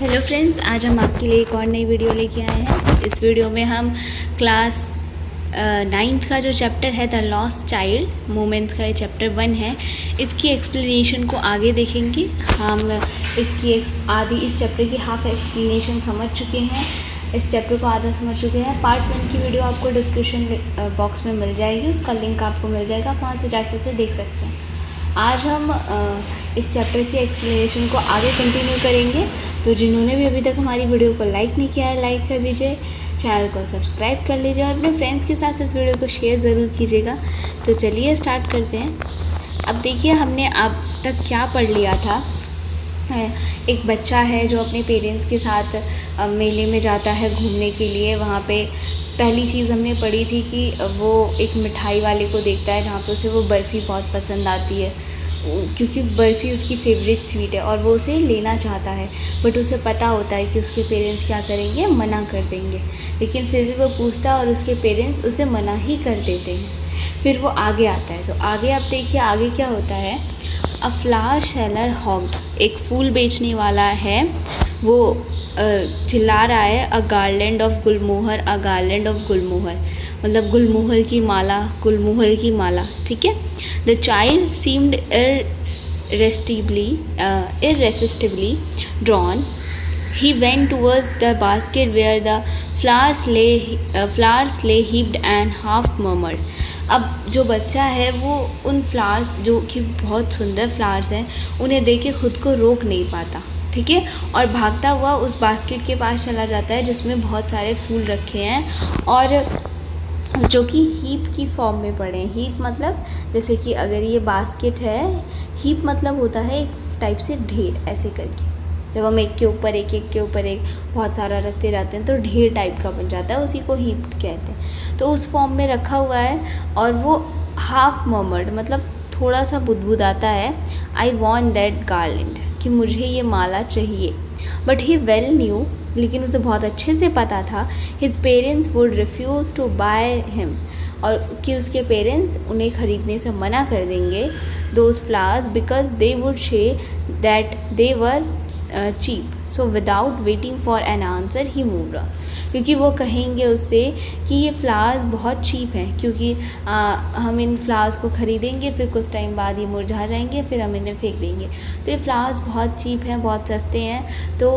Hello friends, आज हम आपके लिए एक और नई वीडियो लेके आए हैं। इस वीडियो में हम क्लास 9th का जो चैप्टर है द लॉस्ट चाइल्ड मोमेंट्स का, ये चैप्टर 1 है। इसकी एक्सप्लेनेशन को आगे देखेंगे। हम इस चैप्टर की हाफ एक्सप्लेनेशन समझ चुके हैं, इस चैप्टर को आधा समझ चुके हैं। पार्ट 1 की वीडियो आपको डिस्क्रिप्शन बॉक्स में मिल जाएगी, उसका लिंक आपको मिल जाएगा, आप वहाँ से जाकर उसे देख सकते हैं। आज हम इस चैप्टर की एक्सप्लेनेशन को आगे कंटिन्यू करेंगे। तो जिन्होंने भी अभी तक हमारी वीडियो को लाइक नहीं किया है, लाइक कर दीजिए, चैनल को सब्सक्राइब कर लीजिए और अपने फ्रेंड्स के साथ इस वीडियो को शेयर ज़रूर कीजिएगा। तो चलिए स्टार्ट करते हैं। अब देखिए, हमने अब तक क्या पढ़ लिया था। एक बच्चा है जो अपने पेरेंट्स के साथ मेले में जाता है घूमने के लिए। वहाँ पे पहली चीज़ हमने पढ़ी थी कि वो एक मिठाई वाले को देखता है जहाँ पे उसे वो बर्फ़ी बहुत पसंद आती है, क्योंकि बर्फ़ी उसकी फेवरेट स्वीट है और वो उसे लेना चाहता है। बट उसे पता होता है कि उसके पेरेंट्स क्या करेंगे, मना कर देंगे, लेकिन फिर भी वो पूछता है और उसके पेरेंट्स उसे मना ही कर देते हैं। फिर वो आगे आता है। तो आगे आप देखिए, आगे क्या होता है। अ फ्लावर सेलर हॉग्ड, एक फूल बेचने वाला है, वो चिल्ला रहा है a garland of gulmohar, a garland of gulmohar, मतलब गुलमोहर की माला, गुलमोहर की माला, ठीक है। The child seemed irresistibly drawn. He went towards the basket where the flowers lay heaped and half murmured. अब जो बच्चा है वो उन फ्लावर्स, जो कि बहुत सुंदर फ्लावर्स हैं, उन्हें देख के खुद को रोक नहीं पाता, ठीक है, और भागता हुआ उस बास्केट के पास चला जाता है जिसमें बहुत सारे फूल रखे हैं और जो कि हीप की फॉर्म में पड़े हैं। हीप मतलब जैसे कि अगर ये बास्केट है, हीप मतलब होता है एक टाइप से ढेर, ऐसे करके जब हम एक के ऊपर एक, एक के ऊपर एक बहुत सारा रखते रहते हैं तो ढेर टाइप का बन जाता है, उसी को हीप कहते हैं। तो उस फॉर्म में रखा हुआ है और वो हाफ मर्मर्ड मतलब थोड़ा सा बुदबुदाता है, आई वॉन्ट दैट गार्लैंड, कि मुझे ये माला चाहिए। बट ही वेल न्यू, लेकिन उसे बहुत अच्छे से पता था, his parents would refuse to buy him, और कि उसके पेरेंट्स उन्हें ख़रीदने से मना कर देंगे those flowers, because they would say that they were cheap. So without waiting for an answer he moved on, क्योंकि वो कहेंगे उससे कि ये फ्लावर्स बहुत चीप हैं, क्योंकि हम इन फ्लावर्स को ख़रीदेंगे, फिर कुछ टाइम बाद ये मुरझा जाएंगे, फिर हम इन्हें फेंक देंगे। तो ये फ्लावर्स बहुत चीप हैं, बहुत सस्ते हैं। तो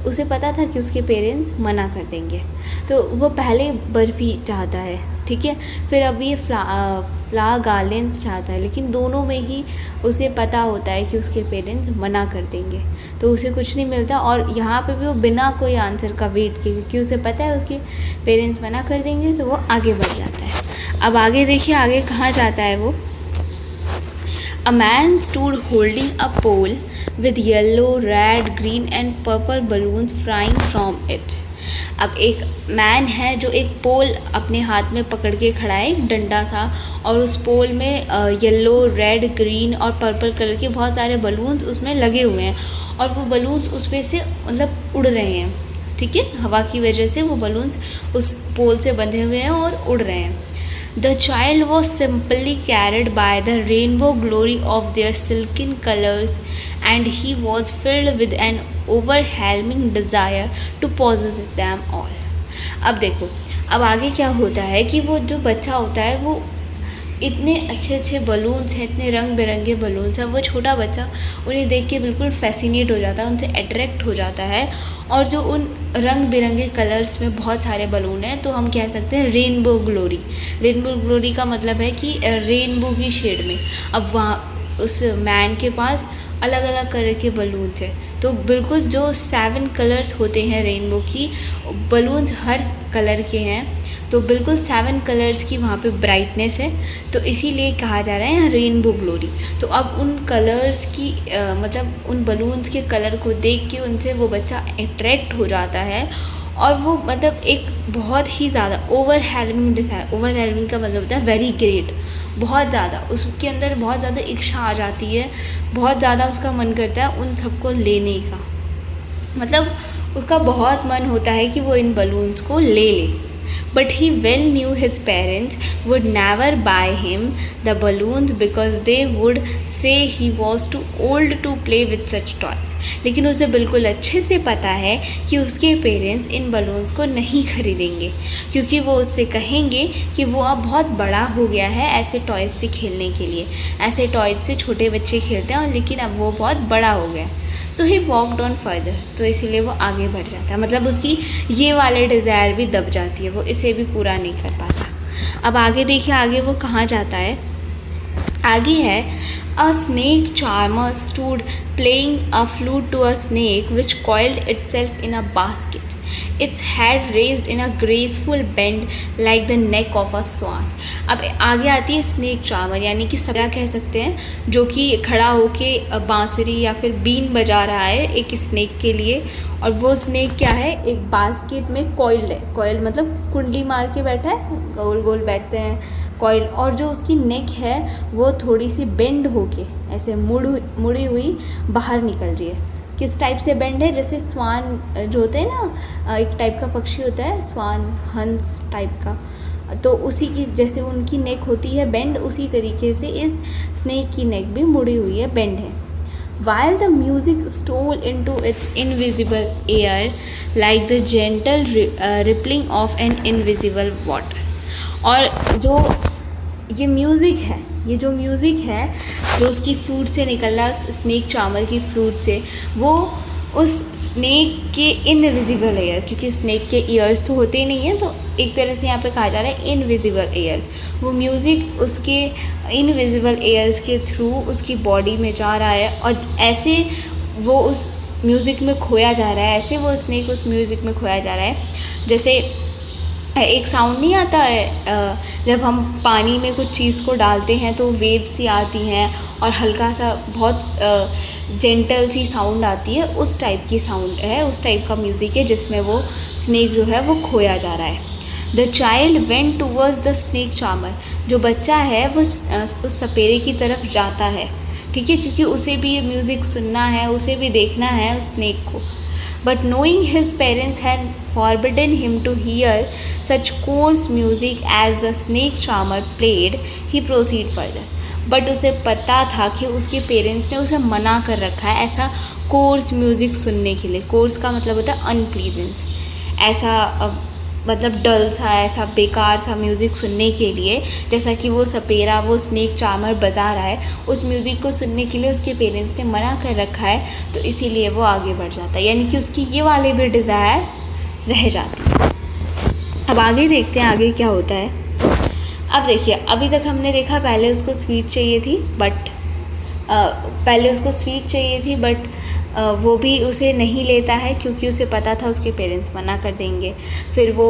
उसे पता था कि उसके पेरेंट्स मना कर देंगे, तो वो पहले बर्फ़ी चाहता है, ठीक है, फिर अब ये फ्लावर गार्लैंड्स चाहता है, लेकिन दोनों में ही उसे पता होता है कि उसके पेरेंट्स मना कर देंगे, तो उसे कुछ नहीं मिलता। और यहाँ पे भी वो बिना कोई आंसर का वेट किए, क्योंकि उसे पता है उसके पेरेंट्स मना कर देंगे, तो वो आगे बढ़ जाता है। अब आगे देखिए, आगे कहाँ जाता है वो। A man stood holding a pole with yellow, red, green and purple balloons flying from it. अब एक मैन है जो एक पोल अपने हाथ में पकड़ के खड़ा है, एक डंडा सा, और उस पोल में येलो, रेड, ग्रीन और पर्पल कलर के बहुत सारे बलून्स उसमें लगे हुए हैं, और वो बलून्स उस पर से मतलब उड़ रहे हैं, ठीक है, हवा की वजह से वो बलून्स उस पोल से बंधे हुए हैं और उड़ रहे हैं। The child was simply carried by the rainbow glory of their silken colors, and he was filled with an overwhelming desire to possess them all. अब देखो, अब आगे क्या होता है कि वो जो बच्चा होता है वो इतने अच्छे अच्छे बलून्स हैं, इतने रंग बिरंगे बलून्स हैं, वो छोटा बच्चा उन्हें देख के बिल्कुल फैसिनेट हो जाता है, उनसे अट्रैक्ट हो जाता है। और जो उन रंग बिरंगे कलर्स में बहुत सारे बलून हैं, तो हम कह सकते हैं रेनबो ग्लोरी। रेनबो ग्लोरी का मतलब है कि रेनबो की शेड में। अब वहाँ उस मैन के पास अलग अलग कलर के बलून थे, तो बिल्कुल जो 7 कलर्स होते हैं रेनबो की, बलून्स हर कलर के हैं, तो बिल्कुल 7 कलर्स की वहाँ पे ब्राइटनेस है, तो इसीलिए कहा जा रहा है रेनबो ग्लोरी। तो अब उन कलर्स की मतलब उन बलून्स के कलर को देख के उनसे वो बच्चा अट्रैक्ट हो जाता है, और वो मतलब एक बहुत ही ज़्यादा ओवरवेलमिंग डिज़ायर, ओवरवेलमिंग का मतलब होता है वेरी ग्रेट, बहुत ज़्यादा उसके अंदर बहुत ज़्यादा इच्छा आ जाती है, बहुत ज़्यादा उसका मन करता है उन सबको लेने का, मतलब उसका बहुत मन होता है कि वो इन बलून्स को ले ले। but he well knew his parents would never buy him the balloons because they would say he was too old to play with such toys. लेकिन उसे बिल्कुल अच्छे से पता है कि उसके पेरेंट्स इन बलून्स को नहीं खरीदेंगे, क्योंकि वो उससे कहेंगे कि वो अब बहुत बड़ा हो गया है ऐसे टॉयज से खेलने के लिए। ऐसे टॉयज से छोटे बच्चे खेलते हैं, और लेकिन अब वो बहुत बड़ा हो गया। सो ही वॉकड ऑन फर्दर, तो इसीलिए वो आगे बढ़ जाता है। मतलब उसकी ये वाले डिज़ायर भी दब जाती है, वो इसे भी पूरा नहीं कर पाता। अब आगे देखिए, आगे वो कहाँ जाता है। आगे है, a snake charmer stood playing a flute to a snake which coiled itself in a basket, its head raised in a graceful bend like the neck of a swan. अब आगे आती है स्नेक चार्मर, यानी कि सबरा कह सकते हैं, जो कि खड़ा होके बांसुरी या फिर बीन बजा रहा है एक स्नेक के लिए। और वो स्नेक क्या है, एक बास्केट में कॉइल्ड है। कॉइल्ड मतलब कुंडली मार के बैठा है, गोल गोल बैठते हैं कॉइल। और जो उसकी नेक है वो थोड़ी सी बेंड होके ऐसे मुड़ी हुई बाहर निकल रही है। किस टाइप से बेंड है, जैसे स्वान जो होते हैं ना, एक टाइप का पक्षी होता है स्वान, हंस टाइप का, तो उसी की जैसे उनकी नेक होती है बेंड, उसी तरीके से इस स्नेक की नेक भी मुड़ी हुई है, बेंड है। While the music stole into its invisible air like the gentle rippling of an invisible water. और जो ये म्यूज़िक है, ये जो म्यूज़िक है जो उसकी फ्रूट से निकल रहा है, स्नेक चार्मर की फ्रूट से, वो उस स्नेक के इनविजिबल एयर, क्योंकि स्नेक के ईयर्स तो होते ही नहीं हैं, तो एक तरह से यहाँ पे कहा जा रहा है इनविजिबल एयर्स। वो म्यूज़िक उसके इनविजिबल एयर्स के थ्रू उसकी बॉडी में जा रहा है, और ऐसे वो उस म्यूज़िक में खोया जा रहा है, ऐसे वो स्नेक उस म्यूज़िक में खोया जा रहा है। जैसे एक साउंड नहीं आता है जब हम पानी में कुछ चीज़ को डालते हैं तो वेव्स सी आती हैं और हल्का सा बहुत जेंटल सी साउंड आती है, उस टाइप की साउंड है, उस टाइप का म्यूज़िक है जिसमें वो स्नेक जो है वो खोया जा रहा है। The child went towards the snake charmer, जो बच्चा है वो उस सपेरे की तरफ जाता है, ठीक है, क्योंकि उसे भी ये म्यूज़िक सुनना है, उसे भी देखना है उस स्नेक को। But knowing his parents had forbidden him to hear such coarse music as the snake charmer played, he proceeded further. But उसे पता था कि उसके पेरेंट्स ने उसे मना कर रखा है ऐसा कोर्स म्यूज़िक सुनने के लिए। कोर्स का मतलब होता है अनप्लीजेंस, ऐसा मतलब डल सा, ऐसा बेकार सा म्यूज़िक सुनने के लिए, जैसा कि वो सपेरा, वो स्नेक चार्मर बजा रहा है, उस म्यूज़िक को सुनने के लिए उसके पेरेंट्स ने मना कर रखा है, तो इसीलिए वो आगे बढ़ जाता है, यानी कि उसकी ये वाले भी डिज़ायर रह जाती है। अब आगे देखते हैं आगे क्या होता है। अब देखिए, अभी तक हमने देखा पहले उसको स्वीट चाहिए थी, बट वो भी उसे नहीं लेता है क्योंकि उसे पता था उसके पेरेंट्स मना कर देंगे। फिर वो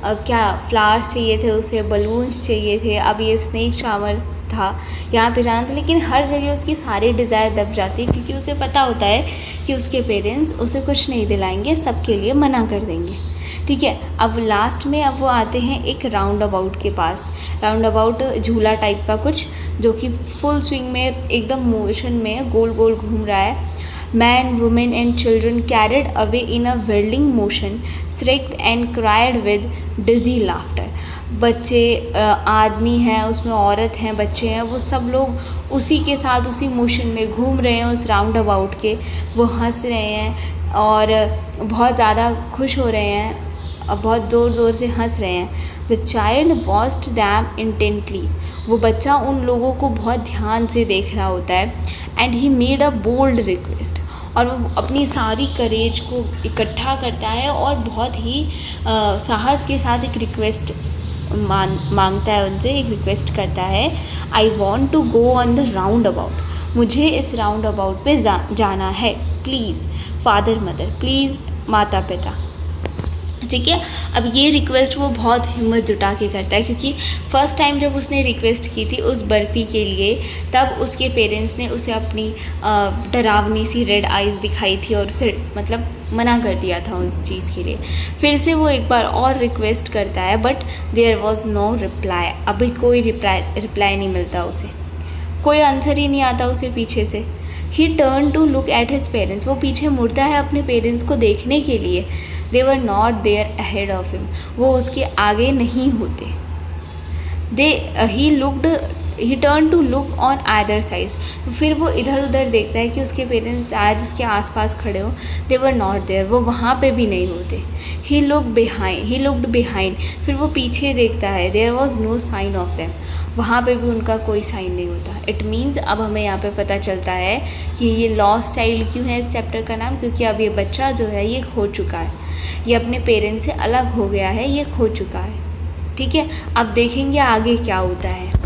क्या फ्लावर्स चाहिए थे, उसे बलून्स चाहिए थे, अब ये स्नेक चार्मर था, यहाँ पे जाना था, लेकिन हर जगह उसकी सारी डिज़ायर दब जाती है क्योंकि उसे पता होता है कि उसके पेरेंट्स उसे कुछ नहीं दिलाएंगे, सबके लिए मना कर देंगे, ठीक है। अब लास्ट में अब वो आते हैं एक राउंड अबाउट के पास। राउंड अबाउट झूला टाइप का कुछ, जो कि फुल स्विंग में एकदम मोशन में गोल गोल घूम रहा है। Men, women and children carried away in a whirling motion, shrieked and cried with dizzy laughter. बच्चे, आदमी हैं उसमें, औरत हैं, बच्चे हैं, वो सब लोग उसी के साथ उसी मोशन में घूम रहे हैं उस राउंड अबाउट के। वो हंस रहे हैं और बहुत ज़्यादा खुश हो रहे हैं और बहुत ज़ोर ज़ोर से हंस रहे हैं। The child watched them intently, वो बच्चा उन लोगों को बहुत ध्यान से देख रहा होता है। And he made a bold request, और वो अपनी सारी करेज को इकट्ठा करता है और बहुत ही साहस के साथ एक रिक्वेस्ट मांगता है उनसे, एक रिक्वेस्ट करता है। I want to go on the roundabout, मुझे इस राउंड अबाउट पे जाना है, प्लीज़ फादर मदर, प्लीज़ माता पिता, ठीक है। अब ये रिक्वेस्ट वो बहुत हिम्मत जुटा के करता है, क्योंकि फ़र्स्ट टाइम जब उसने रिक्वेस्ट की थी उस बर्फ़ी के लिए, तब उसके पेरेंट्स ने उसे अपनी डरावनी सी रेड आइज़ दिखाई थी और उसे मतलब मना कर दिया था उस चीज़ के लिए। फिर से वो एक बार और रिक्वेस्ट करता है, but there was no reply, अभी कोई रिप्लाई नहीं मिलता उसे, कोई आंसर ही नहीं आता उसे पीछे से। He turn to look at his parents, वो पीछे मुड़ता है अपने पेरेंट्स को देखने के लिए, they were not there ahead of him, वो उसके आगे नहीं होते। He turn to look on either side, फिर वो इधर उधर देखता है कि उसके पेरेंट्स शायद उसके आसपास खड़े हो। दे वर नॉट देयर, वो वहाँ पे भी नहीं होते। ही लुक्ड बिहाइंड, फिर वो पीछे देखता है। There was no sign of them, वहाँ पे भी उनका कोई साइन नहीं होता। इट मीन्स अब हमें यहाँ पे पता चलता है कि ये लॉस्ट चाइल्ड क्यों है इस चैप्टर का नाम, क्योंकि अब ये बच्चा जो है ये खो चुका है, ये अपने पेरेंट्स से अलग हो गया है, ये खो चुका है। ठीक है, अब देखेंगे आगे क्या होता है।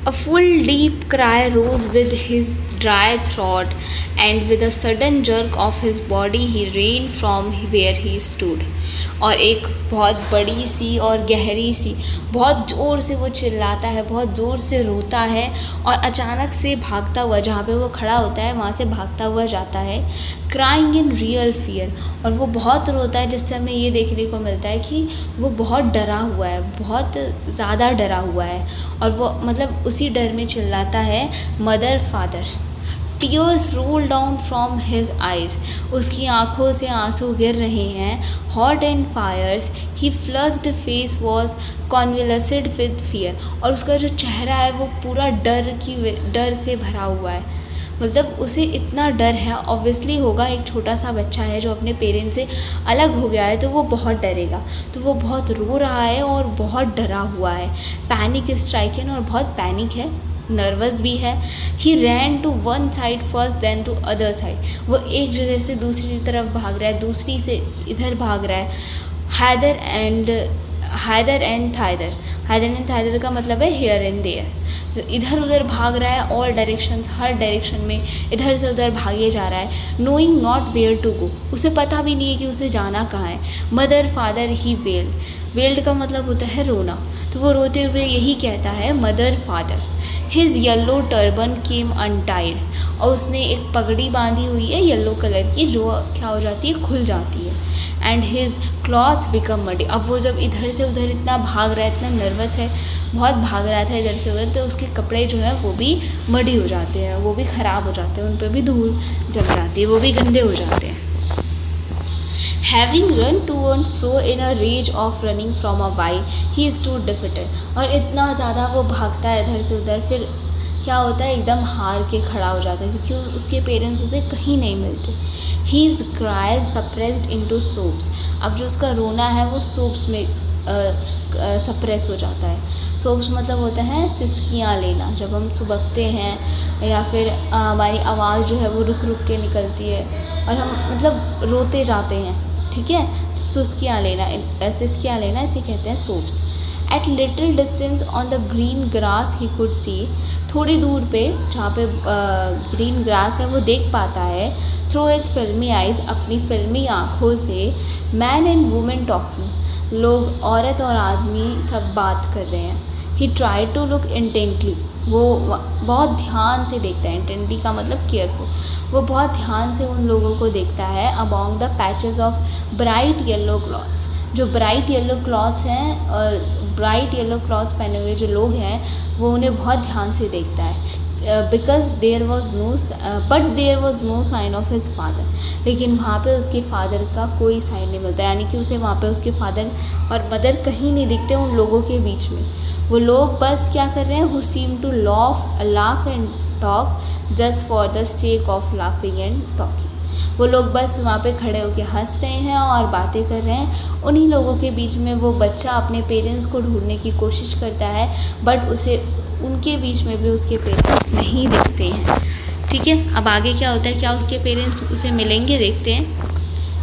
A full deep cry rose with his dry throat, and with a sudden jerk of his body he ran from where he stood. और एक बहुत बड़ी सी और गहरी सी, बहुत ज़ोर से वो चिल्लाता है, बहुत ज़ोर से रोता है और अचानक से भागता हुआ, जहाँ पे वो खड़ा होता है वहाँ से भागता हुआ जाता है। क्राइंग इन रियल फियर, और वो बहुत रोता है जिससे हमें ये देखने को मिलता है कि वो बहुत डरा हुआ है, बहुत ज़्यादा डरा हुआ है, और वो मतलब उसी डर में चिल्लाता है mother father. Tears roll down from his eyes, उसकी आंखों से आंसू गिर रहे हैं। Hot and fires he flushed face was convulsed with fear, और उसका जो चेहरा है वो पूरा डर से भरा हुआ है। मतलब उसे इतना डर है, ऑब्वियसली होगा, एक छोटा सा बच्चा है जो अपने पेरेंट्स से अलग हो गया है तो वो बहुत डरेगा। तो वो बहुत रो रहा है और बहुत डरा हुआ है। पैनिक स्ट्राइकन, और बहुत पैनिक है, नर्वस भी है। He ran to one side first then to other side, वो एक जगह से दूसरी तरफ भाग रहा है, दूसरी से इधर भाग रहा है। हैदर एंड थाइदर का मतलब है हियर एंड देयर, तो इधर उधर भाग रहा है, ऑल डायरेक्शंस, हर डायरेक्शन में इधर से उधर भागे जा रहा है। Knowing not where to go, उसे पता भी नहीं है कि उसे जाना कहाँ है। मदर फादर ही वेल्ड का मतलब होता है रोना, तो वो रोते हुए यही कहता है mother father. His yellow turban came untied, और उसने एक पगड़ी बांधी हुई है येलो कलर की, जो क्या हो जाती है, खुल जाती है। And his clothes become muddy, अब वो जब इधर से उधर इतना भाग रहा है, इतना नर्वस है, बहुत भाग रहा था इधर से उधर, तो उसके कपड़े जो हैं वो भी मडी हो जाते हैं, वो भी ख़राब हो जाते हैं, उन पर भी धूल जम जाती है, वो भी गंदे हो जाते हैं। Having run to and fro in a rage of running from a while, he stood defeated, और इतना ज़्यादा वो भागता है इधर से उधर, फिर क्या होता है, एकदम हार के खड़ा हो जाता है, क्योंकि उसके पेरेंट्स उसे कहीं नहीं मिलते। His cries suppressed into sobs, अब जो उसका रोना है वो सोब्स में सप्रेस हो जाता है। सोब्स मतलब होता है सिसकियाँ लेना, जब हम सुबकते हैं या फिर हमारी आवाज़ जो है वो रुक रुक के निकलती है और हम मतलब रोते जाते हैं, ठीक है, तो सिसकियाँ लेना इसे कहते हैं sobs. At little distance on the green grass he could see, थोड़ी दूर पे जहाँ पे ग्रीन ग्रास है वो देख पाता है। थ्रू हिज फिल्मी आइज़, अपनी फिल्मी आँखों से। मैन एंड वुमेन टॉकिंग, लोग, औरत और आदमी सब बात कर रहे हैं। ही ट्राई टू लुक इंटेंटली, वो बहुत ध्यान से देखता है, इंटेंटली का मतलब केयरफुल, वो बहुत ध्यान से उन लोगों को देखता है। Among the patches of bright yellow clothes, जो ब्राइट येलो क्लॉथ्स हैं, ब्राइट येलो क्लॉथ्स पहने हुए जो लोग हैं वो उन्हें बहुत ध्यान से देखता है। There was no sign of his father, लेकिन वहाँ पे उसके फादर का कोई साइन नहीं मिलता, यानी कि उसे वहाँ पे उसके फादर और मदर कहीं नहीं दिखते उन लोगों के बीच में। वो लोग बस क्या कर रहे हैं, who seem to laugh and talk just for the sake of laughing and talking, वो लोग बस वहाँ पे खड़े होकर हंस रहे हैं और बातें कर रहे हैं। उन्हीं लोगों के बीच में वो बच्चा अपने पेरेंट्स को ढूंढने की कोशिश करता है, बट उसे उनके बीच में भी उसके पेरेंट्स नहीं दिखते हैं। ठीक है, अब आगे क्या होता है, क्या उसके पेरेंट्स उसे मिलेंगे, देखते हैं।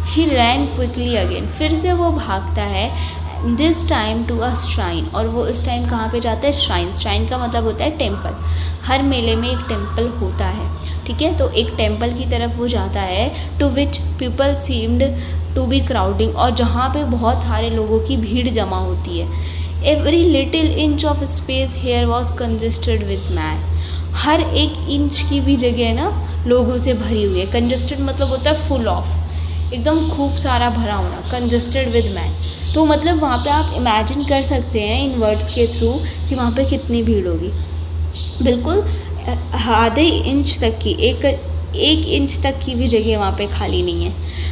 ही रैन क्विकली अगेन, फिर से वो भागता है। This time to a shrine, और वो इस टाइम कहाँ पे जाता है, श्राइन का मतलब होता है टेम्पल। हर मेले में एक टेम्पल होता है, ठीक है, तो एक टेम्पल की तरफ वो जाता है। To which people seemed to be crowding, और जहाँ पे बहुत सारे लोगों की भीड़ जमा होती है। Every little inch of space here was congested with man, हर एक इंच की भी जगह ना लोगों से भरी हुई है। कंजेस्टेड मतलब होता है फुल ऑफ, एकदम खूब सारा भरा होना, कंजेस्टेड विद मैन। तो मतलब वहाँ पे आप इमेजिन कर सकते हैं इन वर्ड्स के थ्रू कि वहाँ पे कितनी भीड़ होगी। बिल्कुल आधे इंच तक की, 1 इंच तक की भी जगह वहाँ पे खाली नहीं है।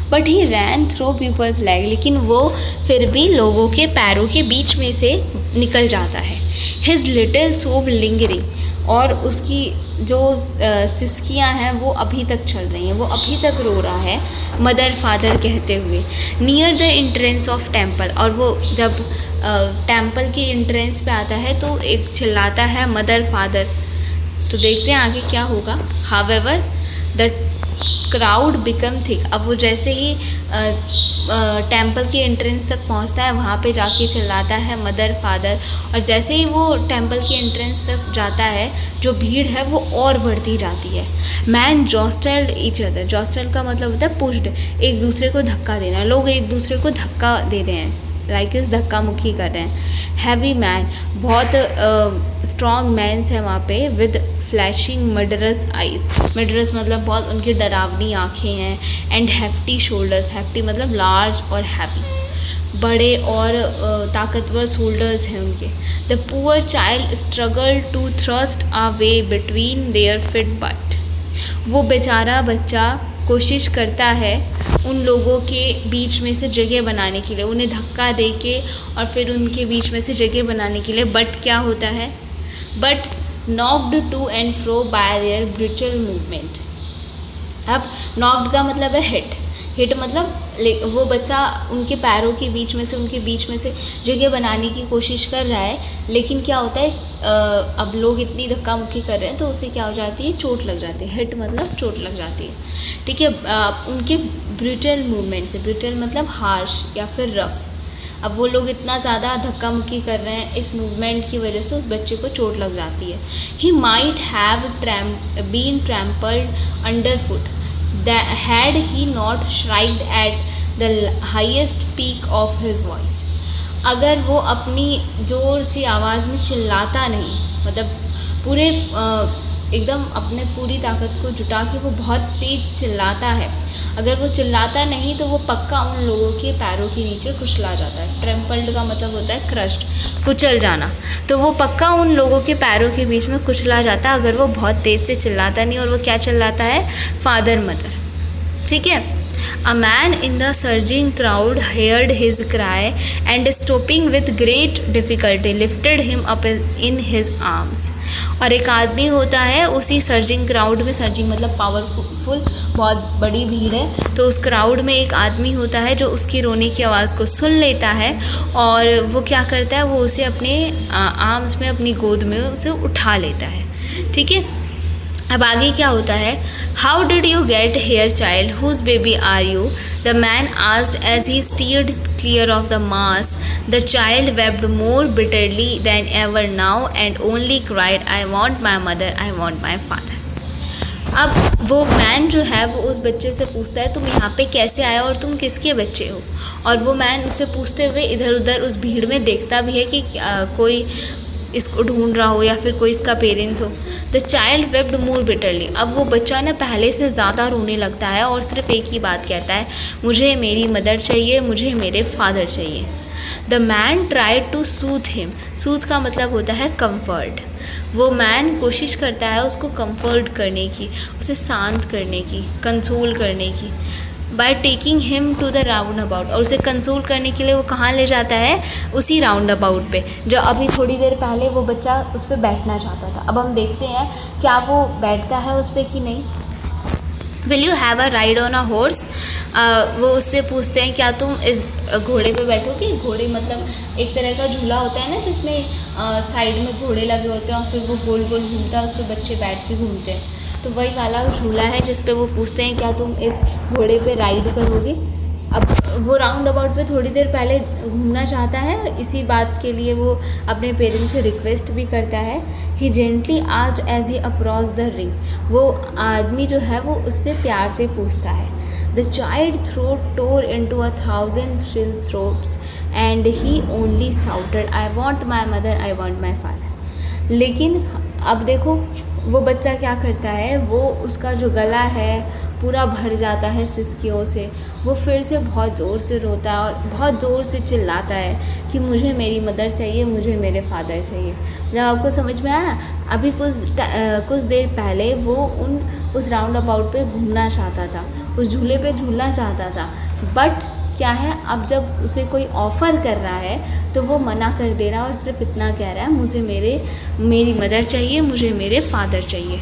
But he ran through people's leg, लेकिन वो फिर भी लोगों के पैरों के बीच में से निकल जाता है। हिज लिटिल सोब लिंगरिंग, और उसकी जो सिसकियाँ हैं वो अभी तक चल रही हैं, वो अभी तक रो रहा है मदर फादर कहते हुए। Near the entrance of temple, और वो जब टेम्पल की एंट्रेंस पे आता है तो एक चिल्लाता है मदर फादर। तो देखते हैं आगे क्या होगा। However the crowd become thick, अब वो जैसे ही टेम्पल की एंट्रेंस तक पहुंचता है वहाँ पे जाके चिल्लाता है मदर फादर, और जैसे ही वो टेम्पल की एंट्रेंस तक जाता है जो भीड़ है वो और बढ़ती जाती है। मैन जॉस्टल्ड ईच अदर, जॉस्टल का मतलब होता है पुश्ड, एक दूसरे को धक्का देना, लोग एक दूसरे को धक्का दे रहे हैं, लाइक इस धक्का मुक्की कर रहे हैं। हैवी मैन, बहुत स्ट्रॉन्ग मैंस है वहाँ पे, with flashing murderous eyes, murderous मतलब बहुत उनकी डरावनी आँखें हैं। एंड हैफ्टी शोल्डर्स, हैफ्टी मतलब लार्ज और हैवी, बड़े और ताकतवर शोल्डर्स हैं उनके। The poor child struggle to thrust a way between their feet but, वो बेचारा बच्चा कोशिश करता है उन लोगों के बीच में से जगह बनाने के लिए, उन्हें धक्का दे के और फिर उनके बीच में से जगह बनाने के लिए। बट क्या होता है, but knocked to and fro by their brutal movement। अब knocked का मतलब है हिट, हिट मतलब वो बच्चा उनके पैरों के बीच में से, उनके बीच में से जगह बनाने की कोशिश कर रहा है, लेकिन क्या होता है अब लोग इतनी धक्का मुक्की कर रहे हैं तो उसे क्या हो जाती है, चोट लग जाती है। हिट मतलब चोट लग जाती है, ठीक है। उनके ब्रूटल मूवमेंट से, ब्रूटल मतलब हार्श या फिर रफ, अब वो लोग इतना ज़्यादा धक्का मुक्की कर रहे हैं, इस मूवमेंट की वजह से उस बच्चे को चोट लग जाती है। He might have been trampled under foot had he not shrieked at the highest peak of his voice, अगर वो अपनी ज़ोर सी आवाज़ में चिल्लाता नहीं, मतलब पूरे एकदम अपने पूरी ताकत को जुटा के वो बहुत तेज़ चिल्लाता है, अगर वो चिल्लाता नहीं तो वो पक्का उन लोगों के पैरों के नीचे कुचला जाता है। ट्रैम्पल्ड का मतलब होता है क्रश्ड, कुचल जाना, तो वो पक्का उन लोगों के पैरों के बीच में कुचला जाता है अगर वो बहुत तेज़ से चिल्लाता नहीं। और वो क्या चिल्लाता है, फादर मदर, ठीक है। A man in the surging crowd heard his cry and stopping with great difficulty lifted him up in his arms। और एक आदमी होता है उसी सर्जिंग क्राउड में, सर्जिंग मतलब पावरफुल, बहुत बड़ी भीड़ है, तो उस क्राउड में एक आदमी होता है जो उसकी रोने की आवाज़ को सुन लेता है और वो क्या करता है, वो उसे अपने आर्म्स में, अपनी गोद में उसे उठा लेता है, ठीक है। अब आगे क्या होता है, how did you get here child, whose baby are you, the man asked as he steered clear of the mass. The child wept more bitterly than ever now and only cried, I want my mother, I want my father. अब वो man जो है वो उस बच्चे से पूछता है तुम यहाँ पे कैसे आए और तुम किसके बच्चे हो, और वो मैन उससे पूछते हुए इधर उधर उस भीड़ में देखता भी है कि कोई इसको ढूंढ रहा हो या फिर कोई इसका पेरेंट्स हो। The child wept more bitterly, अब वो बच्चा ना पहले से ज़्यादा रोने लगता है और सिर्फ एक ही बात कहता है, मुझे मेरी मदर चाहिए, मुझे मेरे फादर चाहिए। The man tried to soothe him, soothe का मतलब होता है कंफर्ट, वो मैन कोशिश करता है उसको कंफर्ट करने की, उसे शांत करने की, कंसोल करने की, by taking him to the roundabout, और उसे कंसोल करने के लिए वो कहाँ ले जाता है, उसी राउंड अबाउट पे जो अभी थोड़ी देर पहले वो बच्चा उस पर बैठना चाहता था। अब हम देखते हैं क्या वो बैठता है उस पर कि नहीं। Will you have a ride on a horse, वो उससे पूछते हैं क्या तुम इस घोड़े पे बैठोगे। घोड़े मतलब एक तरह का झूला होता है ना जिसमें साइड में घोड़े लगे होते हैं और फिर वो गोल गोल घूमता है, उस पर बच्चे बैठ के घूमते हैं, तो वही वाला झूला है जिस पे वो पूछते हैं क्या तुम इस घोड़े पे राइड करोगे। अब वो राउंड अबाउट पे थोड़ी देर पहले घूमना चाहता है, इसी बात के लिए वो अपने पेरेंट्स से रिक्वेस्ट भी करता है। He gently asked as he approach the ring, वो आदमी जो है वो उससे प्यार से पूछता है। The child throat tore into 1,000 shrill throats and he only shouted, I want my mother, I want my father. लेकिन अब देखो वो बच्चा क्या करता है, वो उसका जो गला है पूरा भर जाता है सिसकियों से, वो फिर से बहुत ज़ोर से रोता है और बहुत ज़ोर से चिल्लाता है कि मुझे मेरी मदर चाहिए, मुझे मेरे फादर चाहिए। जब आपको समझ में आया? अभी कुछ देर पहले वो उस राउंड अबाउट पे घूमना चाहता था, उस झूले पे झूलना चाहता था, बट क्या है, अब जब उसे कोई ऑफ़र कर रहा है तो वो मना कर दे रहा है और सिर्फ इतना कह रहा है, मुझे मेरी मदर चाहिए, मुझे मेरे फादर चाहिए।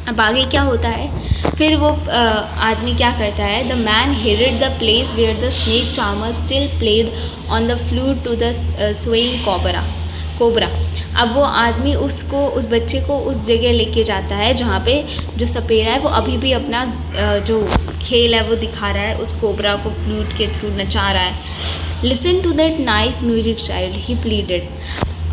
अब आगे क्या होता है, फिर वो आदमी क्या करता है, the man headed the place where the snake charmer still played on the flute to the swaying cobra. अब वो आदमी उस बच्चे को उस जगह लेके जाता है जहाँ पे जो सपेरा है वो अभी भी अपना जो खेल है वो दिखा रहा है, उस कोबरा को फ्लूट के थ्रू नचा रहा है। Listen to that nice music child, he pleaded.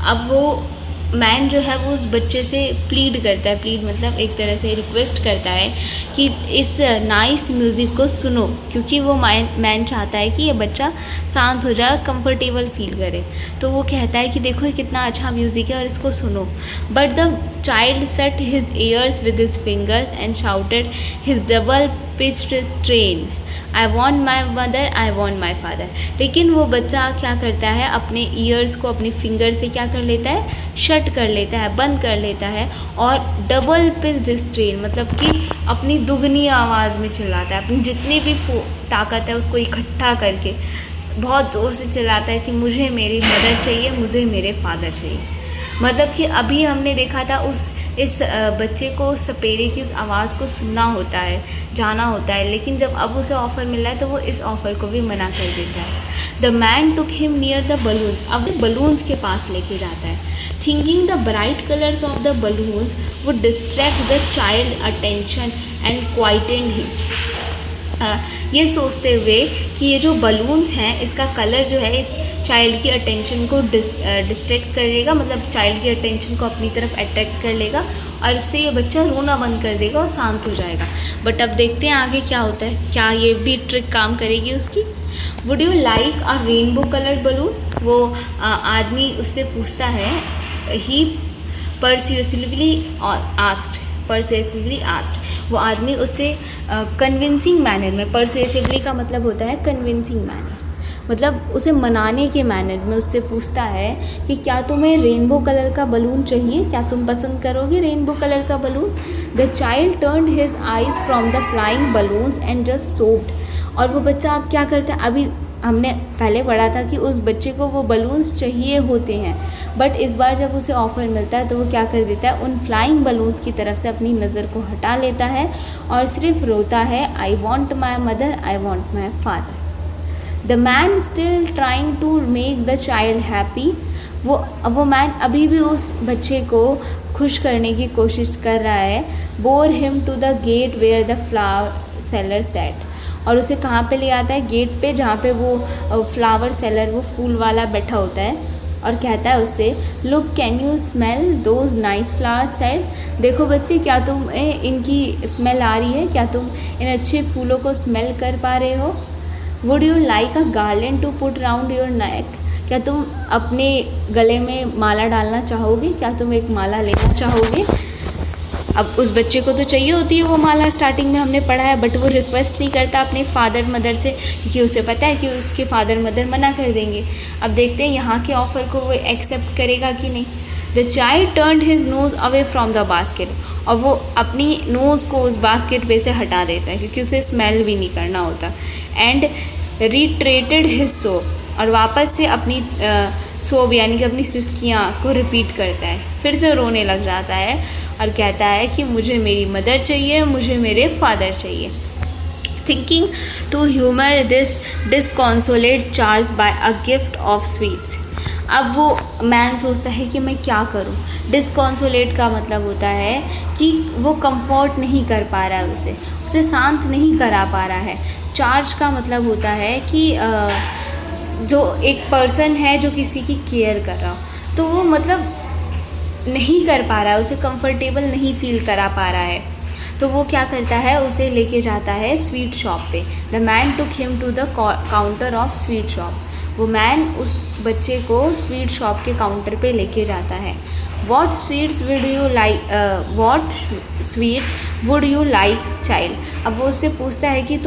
अब वो मैन जो है वो उस बच्चे से प्लीड करता है, प्लीड मतलब एक तरह से रिक्वेस्ट करता है कि इस नाइस म्यूज़िक को सुनो, क्योंकि वो मैन चाहता है कि ये बच्चा शांत हो जाए, कंफर्टेबल फील करे। तो वो कहता है कि देखो ये कितना अच्छा म्यूज़िक है और इसको सुनो। But the child set his years with his fingers and shouted his double pitched strain, I want my mother, I want my father. लेकिन वो बच्चा क्या करता है, अपने ईयर्स को अपनी फिंगर से क्या कर लेता है, शट कर लेता है, बंद कर लेता है और डबल पिच्ड स्ट्रेन मतलब कि अपनी दुगनी आवाज़ में चिल्लाता है, अपनी जितनी भी ताकत है उसको इकट्ठा करके बहुत ज़ोर से चिल्लाता है कि मुझे मेरी मदर चाहिए, मुझे मेरे फादर चाहिए। मतलब कि अभी हमने देखा था इस बच्चे को सपेरे की उस आवाज़ को सुनना होता है, जाना होता है, लेकिन जब अब उसे ऑफ़र मिल रहा है तो वो इस ऑफ़र को भी मना कर देता है। The man took him near the balloons, अब वो बलून्स के पास लेके जाता है। Thinking the bright colours of the balloons would distract the child attention and quietened him. ये सोचते हुए कि ये जो बलून्स हैं इसका कलर जो है इस चाइल्ड की अटेंशन को डिस्ट्रैक्ट कर लेगा, मतलब चाइल्ड की अटेंशन को अपनी तरफ अट्रैक्ट कर लेगा और इससे ये बच्चा रोना बंद कर देगा और शांत हो जाएगा। बट अब देखते हैं आगे क्या होता है, क्या ये भी ट्रिक काम करेगी उसकी। Would you like a rainbow coloured balloon, वो आदमी उससे पूछता है, ही परस्यूसिवली आस्क्ड, वो आदमी उससे कन्विंसिंग मैनर में, परसुएसिवली का मतलब होता है कन्विंसिंग मैनर, मतलब उसे मनाने के मैनर में उससे पूछता है कि क्या तुम्हें रेनबो कलर का बलून चाहिए, क्या तुम पसंद करोगे रेनबो कलर का balloon. The child turned his eyes from the flying balloons and just soaked, और वो बच्चा अब क्या करता है, अभी हमने पहले पढ़ा था कि उस बच्चे को वो बलून्स चाहिए होते हैं, बट इस बार जब उसे ऑफ़र मिलता है तो वो क्या कर देता है, उन फ्लाइंग बलून्स की तरफ से अपनी नज़र को हटा लेता है और सिर्फ रोता है, I want my mother, I want my father. The man still trying to make the child happy, वो मैन अभी भी उस बच्चे को खुश करने की कोशिश कर रहा है। Bore him to the gate where the flower seller sat, और उसे कहाँ पे ले आता है, गेट पे जहाँ पे वो फ्लावर सेलर, वो फूल वाला बैठा होता है, और कहता है उससे, look can you smell those nice flowers child, देखो बच्चे क्या तुम इनकी स्मेल आ रही है, क्या तुम इन अच्छे फूलों को स्मेल कर पा रहे हो। Would you like a garland to put round your neck, क्या तुम अपने गले में माला डालना चाहोगे, क्या तुम एक माला लेना चाहोगे। अब उस बच्चे को तो चाहिए होती है वो माला, स्टार्टिंग में हमने पढ़ा है, बट वो रिक्वेस्ट नहीं करता अपने फादर मदर से, क्योंकि उसे पता है कि उसके फादर मदर मना कर देंगे। अब देखते हैं यहाँ के ऑफ़र को वो एक्सेप्ट करेगा कि नहीं। The child turned his nose away from the basket, और वो अपनी नोज़ को उस बास्केट पे से हटा देता है क्योंकि उसे स्मेल भी नहीं करना होता। एंड रिट्रेटेड हिज सोब, और वापस से अपनी सोब यानी कि अपनी सिसकियाँ को रिपीट करता है, फिर से रोने लग जाता है और कहता है कि मुझे मेरी मदर चाहिए, मुझे मेरे फादर चाहिए। Thinking to humour this disconsolate charge by a gift of sweets, अब वो मैन सोचता है कि मैं क्या करूं। डिसकॉन्सोलेट का मतलब होता है कि वो कंफर्ट नहीं कर पा रहा है, उसे शांत नहीं करा पा रहा है। चार्ज का मतलब होता है कि जो एक पर्सन है जो किसी की केयर कर रहा हो, तो वो मतलब नहीं कर पा रहा है, उसे कंफर्टेबल नहीं फील करा पा रहा है, तो वो क्या करता है, उसे लेके जाता है स्वीट शॉप पे। The man took him to the counter of sweet shop, वो मैन उस बच्चे को स्वीट शॉप के काउंटर पे लेके जाता है। What sweets would you like child. अब वो उससे पूछता है कि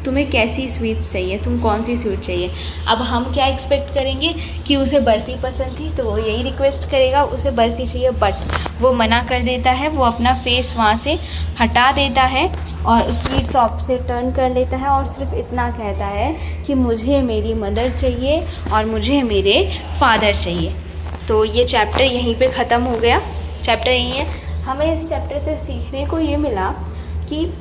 तुम्हें कैसी स्वीट्स चाहिए, तुम कौन सी स्वीट चाहिए। अब हम क्या एक्सपेक्ट करेंगे कि उसे बर्फ़ी पसंद थी तो वो यही रिक्वेस्ट करेगा, उसे बर्फ़ी चाहिए, बट वो मना कर देता है। वो अपना फेस वहाँ से हटा देता है और स्वीट शॉप से टर्न कर लेता है और सिर्फ इतना कहता है कि मुझे मेरी मदर चाहिए और मुझे मेरे फादर चाहिए। तो ये चैप्टर यहीं पे ख़त्म हो गया। चैप्टर यही है। हमें इस चैप्टर से सीखने को ये मिला कि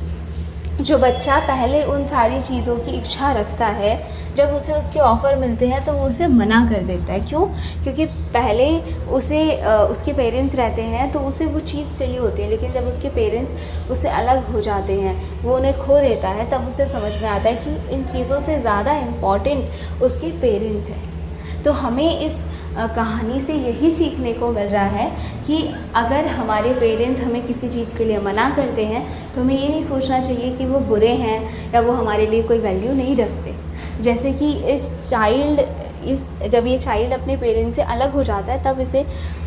जो बच्चा पहले उन सारी चीज़ों की इच्छा रखता है, जब उसे उसके ऑफ़र मिलते हैं तो वो उसे मना कर देता है। क्यों? क्योंकि पहले उसे उसके पेरेंट्स रहते हैं तो उसे वो चीज़ चाहिए होती है, लेकिन जब उसके पेरेंट्स उससे अलग हो जाते हैं, वो उन्हें खो देता है, तब उसे समझ में आता है कि इन चीज़ों से ज़्यादा इम्पॉर्टेंट उसके पेरेंट्स हैं। तो हमें इस कहानी से यही सीखने को मिल रहा है कि अगर हमारे पेरेंट्स हमें किसी चीज़ के लिए मना करते हैं तो हमें ये नहीं सोचना चाहिए कि वो बुरे हैं या वो हमारे लिए कोई वैल्यू नहीं रखते। जैसे कि जब ये चाइल्ड अपने पेरेंट्स से अलग हो जाता है तब इसे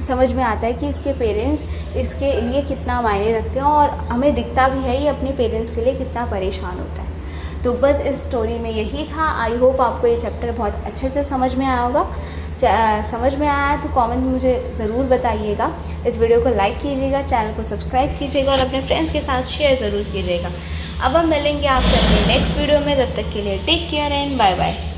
समझ में आता है कि इसके पेरेंट्स इसके लिए कितना मायने रखते हैं और हमें दिखता भी है ये अपने पेरेंट्स के लिए कितना परेशान होता है। तो बस इस स्टोरी में यही था। आई होप आपको ये चैप्टर बहुत अच्छे से समझ में आया होगा। समझ में आया तो कमेंट मुझे ज़रूर बताइएगा। इस वीडियो को लाइक कीजिएगा, चैनल को सब्सक्राइब कीजिएगा और अपने फ्रेंड्स के साथ शेयर ज़रूर कीजिएगा। अब हम मिलेंगे आपसे अपने नेक्स्ट वीडियो में। तब तक के लिए take care and bye bye.